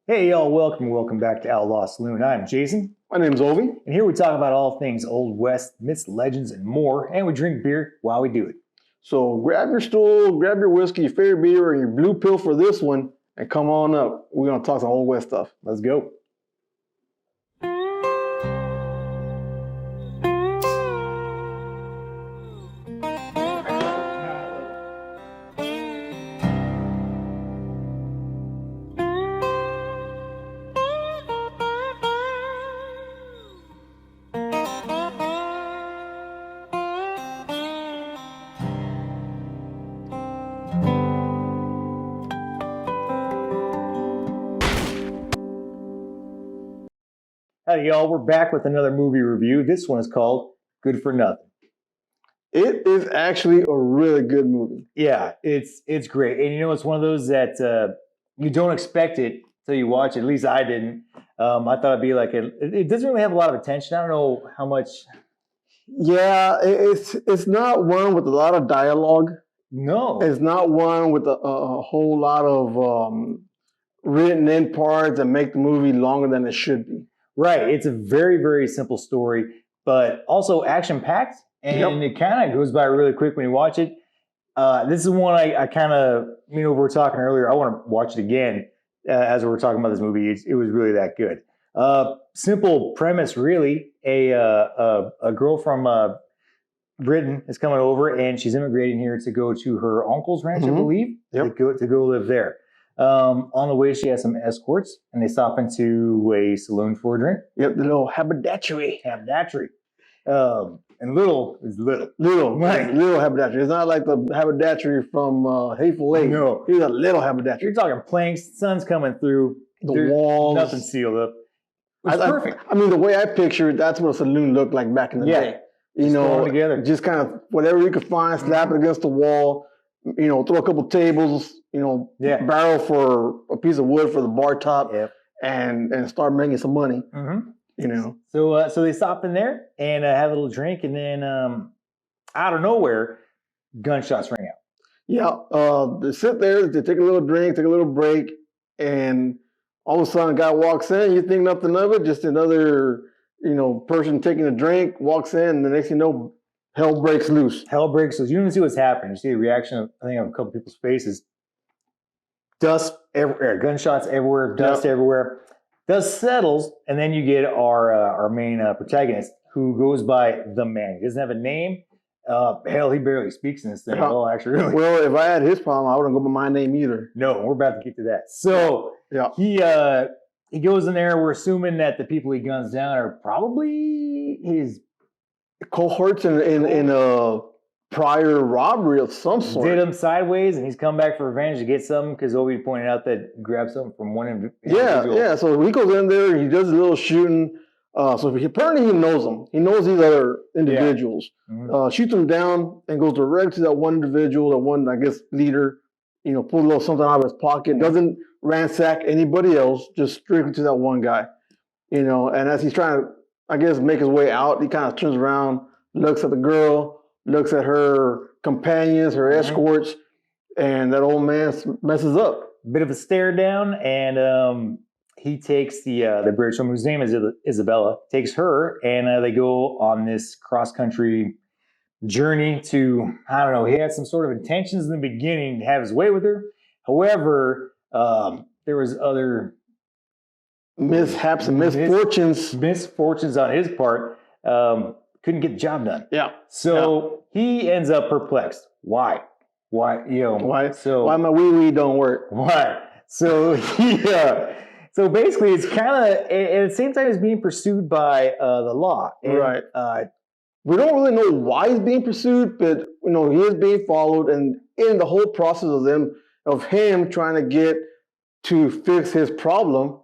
Hey y'all, welcome back to Outlaw Saloon. I'm Jason. My name's Ovie. And here we talk about all things Old West, myths, legends, and more, and we drink beer while we do it. So grab your stool, grab your whiskey, your favorite beer, and your blue pill for this one, and come on up. We're going to talk some Old West stuff. Let's go. Howdy y'all, we're back with another movie review. This one is called Good for Nothing. It is actually a really good movie. Yeah, it's great. And you know, it's one of those that you don't expect it until you watch it. At least I didn't. I thought it'd be like, it doesn't really have a lot of attention. I don't know how much. Yeah, it's not one with a lot of dialogue. No. It's not one with a whole lot of written in parts that make the movie longer than it should be. Right. It's a very, very simple story, but also action-packed. And It kind of goes by really quick when you watch it. This is one I kind of, we were talking earlier. I want to watch it again as we were talking about this movie. It was really that good. Simple premise, really. A girl from Britain is coming over, and she's immigrating here to go to her uncle's ranch, I believe, to go live there. On the way, she has some escorts, and they stop into a saloon for a drink. Yep, the little haberdashery. And little is little. Right. Little haberdashery. It's not like the haberdashery from Hateful Eight. No. He's a little haberdashery. You're talking planks, sun's coming through. The walls. Nothing sealed up. It's perfect. I mean, the way I picture it, that's what a saloon looked like back in the day. You know, together. Just kind of whatever you could find, slap it against the wall, throw a couple tables, barrel for a piece of wood for the bar top, and start making some money. So they stop in there and have a little drink, and then out of nowhere, gunshots ring out. Yeah, they sit there, they take a little drink, take a little break, and all of a sudden a guy walks in, you think nothing of it, just another, person taking a drink, walks in, and the next thing you know, hell breaks loose. Hell breaks loose. You don't even see what's happening. You see the reaction of, I think, of a couple people's faces. Dust everywhere, gunshots everywhere, dust everywhere. Dust settles, and then you get our main protagonist, who goes by the Man. He doesn't have a name. Hell, he barely speaks in this thing at all, actually. Really. Well, if I had his problem, I wouldn't go by my name either. No, we're about to get to that. So he goes in there. We're assuming that the people he guns down are probably his cohorts in a prior robbery of some sort. Did him sideways, and he's come back for revenge to get something, because Ovie pointed out that he grabbed something from one individual. Yeah. So he goes in there, he does a little shooting. So apparently he knows them. He knows these other individuals. Shoots them down and goes direct to that one individual, that one, I guess, leader. Pulls a little something out of his pocket. Doesn't ransack anybody else, just strictly to that one guy. And as he's trying to, I guess, make his way out, he kind of turns around, looks at the girl, looks at her companions, her escorts, and that old man messes up. Bit of a stare down, and he takes the British woman, whose name is Isabella, takes her, and they go on this cross-country journey to, I don't know, he had some sort of intentions in the beginning to have his way with her. However, there was other mishaps and misfortunes on his part. Couldn't get the job done. So he ends up perplexed. Why? Why? So why my wee don't work? Why? So so basically, it's kind of at the same time as being pursued by the law. And, we don't really know why he's being pursued, but he is being followed, and in the whole process of him trying to get to fix his problem,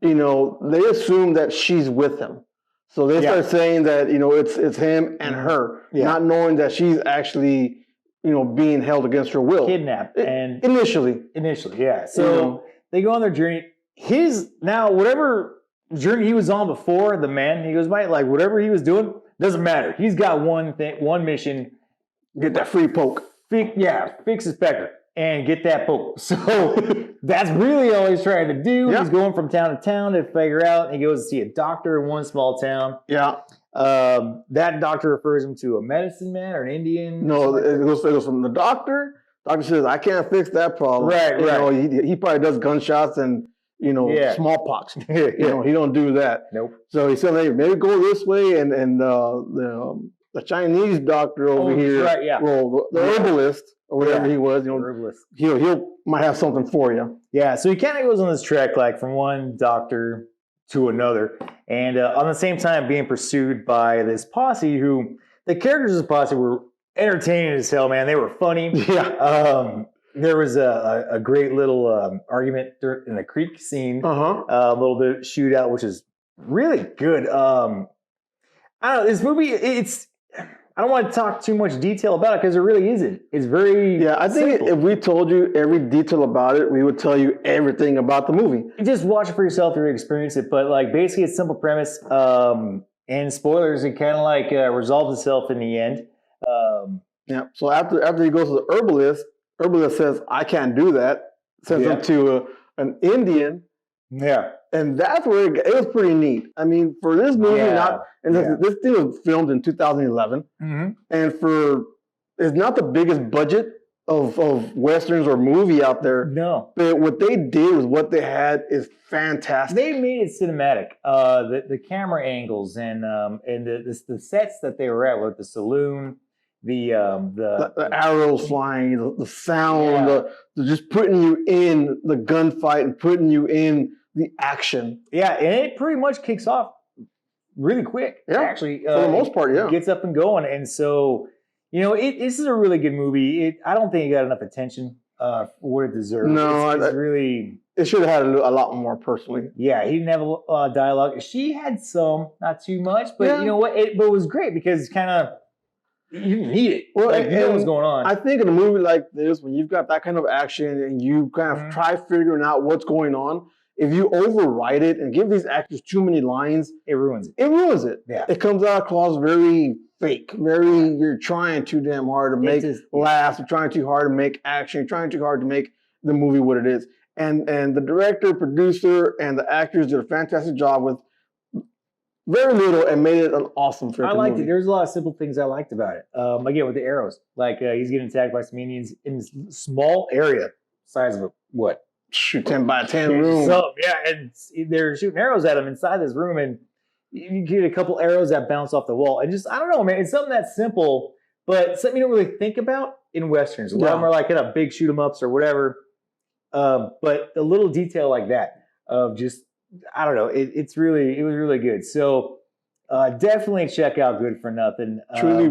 they assume that she's with him. So they start saying that, it's him and her, not knowing that she's actually, being held against her will. Kidnapped. And initially, yeah. So they go on their journey. Whatever journey he was on before, the Man, he goes by, like, whatever he was doing, doesn't matter. He's got one mission. Get that free poke. Fix his pecker and get that poke. So That's really all he's trying to do. Yeah. He's going from town to town to figure out. He goes to see a doctor in one small town. Yeah. That doctor refers him to a medicine man or an Indian. No, it goes from the doctor. Doctor says, I can't fix that problem. Right, you right. know, he probably does gunshots and, you know, smallpox. You know, he don't do that. Nope. So he said, hey, maybe go this way. And the Chinese doctor over here, right, yeah. well, the herbalist or whatever he was, you know, herbalist. He'll might have something for you. Yeah, so he kind of goes on this trek, like from one doctor to another, and on the same time being pursued by this posse who, the characters of the posse were entertaining as hell, man. They were funny. Yeah. There was a great little argument in the creek scene, a little bit of shootout, which is really good. I don't know, this movie, I don't want to talk too much detail about it because it really isn't. It's very I think simple. if we told you every detail about it, we would tell you everything about the movie. You just watch it for yourself to experience it. But like basically, it's a simple premise. And spoilers, it kind of like resolves itself in the end. So after he goes to the herbalist says, I can't do that. Sends him to an Indian. Yeah. And that's where it was pretty neat. I mean, for this movie, this thing was filmed in 2011, and it's not the biggest budget of westerns or movie out there. No, but what they did with what they had is fantastic. They made it cinematic. The camera angles and the sets that they were at, like the saloon, the arrows flying, the sound, the just putting you in the gunfight and putting you in the action. Yeah, and it pretty much kicks off really quick. Yeah, actually, for the most part, it gets up and going, and so you know, this is a really good movie. I don't think it got enough attention for what it deserves. No, it's really. It should have had a lot more personally. Yeah, he didn't have a lot of dialogue. She had some, not too much, but you know what? But it was great because it's kind of. You didn't need it. Well, like, you know what's going on. I think in a movie like this, when you've got that kind of action and you kind of try figuring out what's going on, if you overwrite it and give these actors too many lines, it ruins it. It ruins it. Yeah. It comes out across very fake. You're trying too damn hard to make laughs. You're trying too hard to make action. You're trying too hard to make the movie what it is. And the director, producer, and the actors did a fantastic job with very little and made it an awesome freaking movie. I liked it. There's a lot of simple things I liked about it. Again, with the arrows. Like, he's getting attacked by some Indians in this small area, size of what? Shoot, 10 by 10 room. So, yeah, and they're shooting arrows at him inside this room, and you get a couple arrows that bounce off the wall. And just, I don't know, man, it's something that's simple, but something you don't really think about in Westerns. A lot of them are like kind of big shoot 'em ups or whatever. But a little detail like that of just, I don't know, it was really good. So definitely check out Good for Nothing.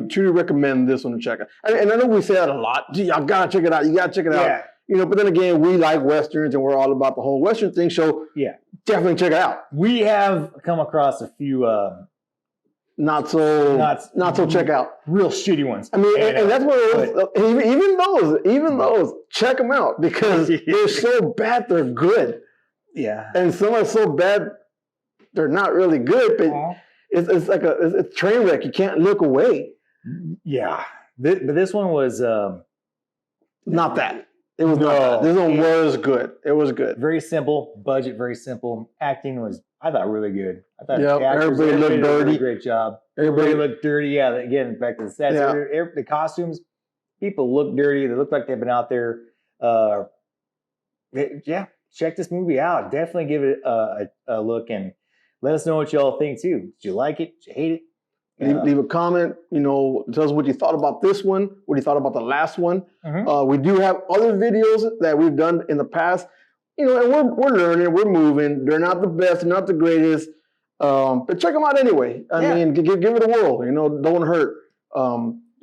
Truly recommend this one to check out. And I know we say that a lot. Gee, y'all gotta check it out. You gotta check it out. You know, but then again, we like Westerns and we're all about the whole Western thing. So definitely check it out. We have come across a few not so check out. Real shitty ones. I mean, and that's what it is. Even those, check them out because they're so bad they're good. Yeah. And some are so bad they're not really good, but it's like a train wreck. You can't look away. Yeah. But this one was not that. It was not that. This one was good. It was good. Very simple. Budget, very simple. Acting was, I thought, really good. I thought everybody looked dirty. Did a really great job. Everybody looked dirty. Yeah, again, back to the sets. Yeah. The costumes, people look dirty. They look like they've been out there. Check this movie out. Definitely give it a look and let us know what y'all think too. Did you like it? Did you hate it? Leave a comment. You know, tell us what you thought about this one. What you thought about the last one. We do have other videos that we've done in the past. You know, and we're learning. We're moving. They're not the best. They're not the greatest. But check them out anyway. I mean, give it a whirl. You know, don't hurt.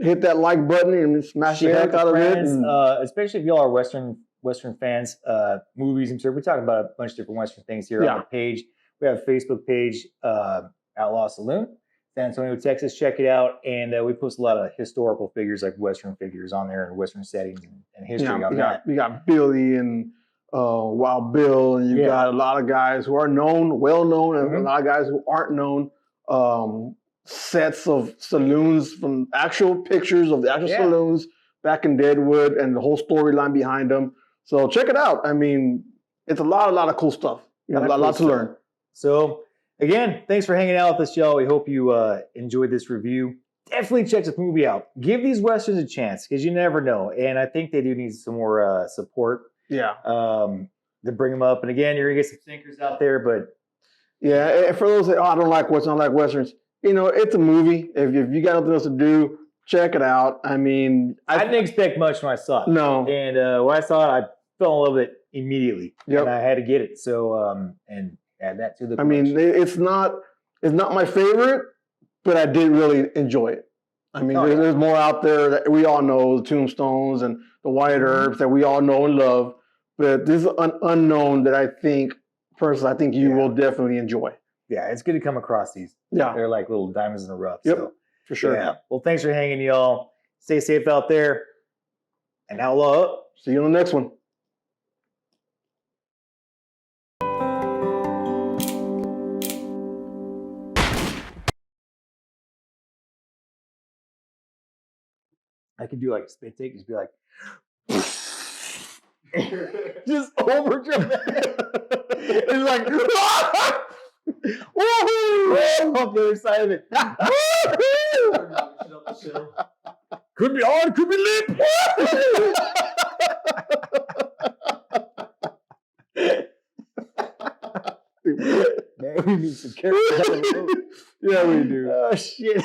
Hit that like button and smash the heck out of it. Especially if y'all are Western fans, movies and stuff. We're talking about a bunch of different Western things here on the page. We have a Facebook page, Outlaw Saloon, San Antonio, Texas. Check it out. And we post a lot of historical figures, like Western figures on there and Western settings and history on that. We got Billy and Wild Bill, and you got a lot of guys who are known, well known, and a lot of guys who aren't known. Sets of saloons from actual pictures of the actual saloons back in Deadwood and the whole storyline behind them. So check it out. I mean, it's a lot of cool stuff. A lot to learn. So again, thanks for hanging out with us, y'all. We hope you enjoyed this review. Definitely check this movie out. Give these westerns a chance because you never know. And I think they do need some more support. Yeah. To bring them up. And again, you're gonna get some stinkers out there, but yeah. And for those that I don't like westerns, I don't like westerns. It's a movie. If you got nothing else to do, check it out. I mean, I didn't expect much when I saw it. No. And when I saw it, I fell in love with it immediately. Yep. And I had to get it. So and add that to the collection. I mean, it's not my favorite, but I did really enjoy it. I mean, there's more out there that we all know, the Tombstones and the White Herbs that we all know and love. But this is an unknown that I think you will definitely enjoy. Yeah, it's good to come across these. Yeah. They're like little diamonds in the rough. Yep, so. for sure. Yeah. Well, thanks for hanging, y'all. Stay safe out there. And Outlaw up. See you on the next one. I could do like a spit take, just be like, just overdrive. It's like, woohoo! Off the other side of it. Could be hard, could be lit. Man, we need some characters. Yeah, we do. Oh, shit.